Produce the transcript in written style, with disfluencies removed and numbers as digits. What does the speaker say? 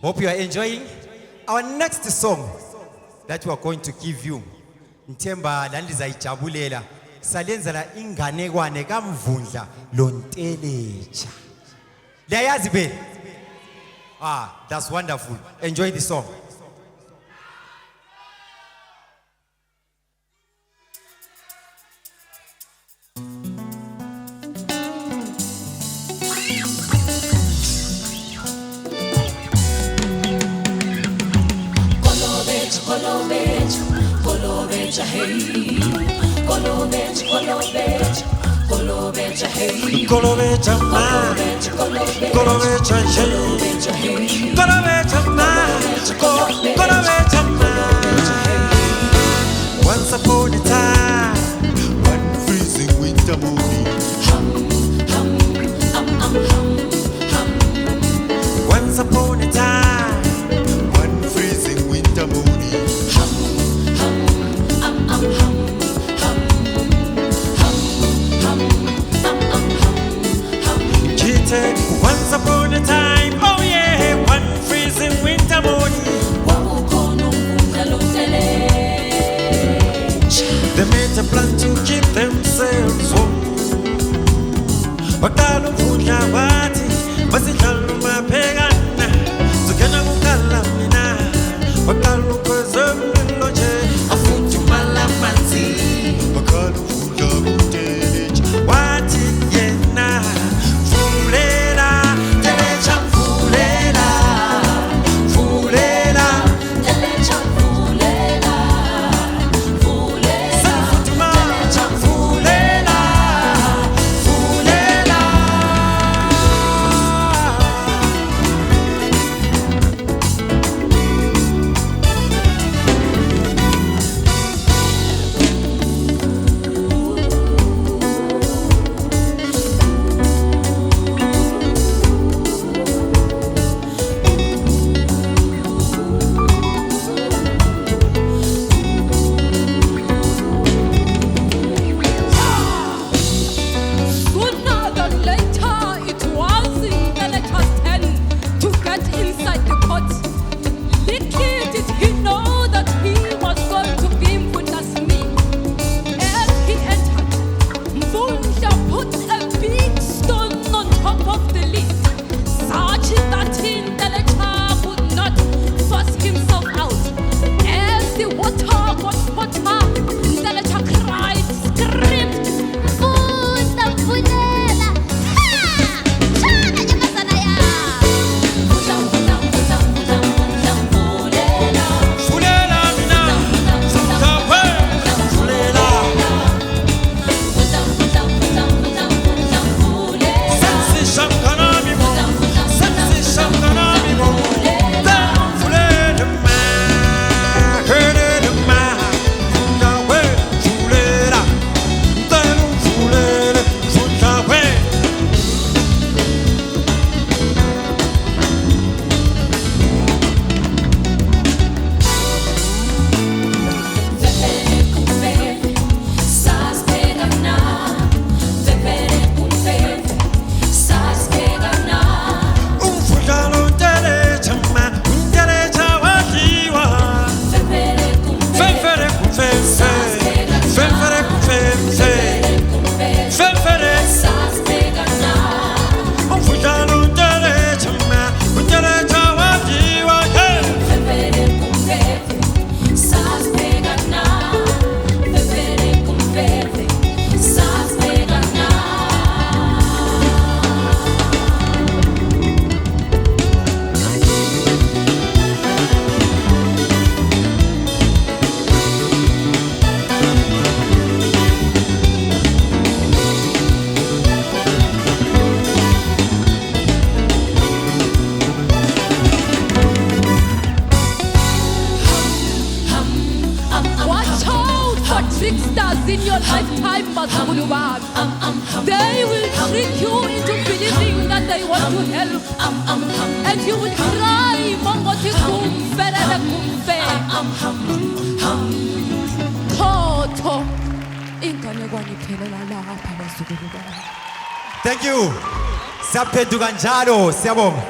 Hope you are enjoying. Our next song that we are going to give you, Nthemba landizayijabulela, salenzela inganekwane kaMvundla loNteleja. Liyayazi be? That's wonderful. Enjoy the song. Kolobeja hey, Kolobeja hey, Kolobeja ma, Kolobeja hey, Kolobeja ma, Kolobeja ma. Once upon a time, one freezing winter morning, once upon a time, one freezing winter morning. Once upon a time, oh yeah, one freezing winter morning, they made a plan to keep themselves warm. Bakalo Mvundla wathi basidlala maphekana zokena kukhala mina bakalo kwezemlo nje afuthumala amanzi bakalo Mvundla loNteleja wathi yena in your lifetime, Mazulu Bab. They will trick you into believing that they want to help. And you will cry, Mongoti Kumfere Kumfe. Toto. Thank you. Saphenduka njalo, siyabonga.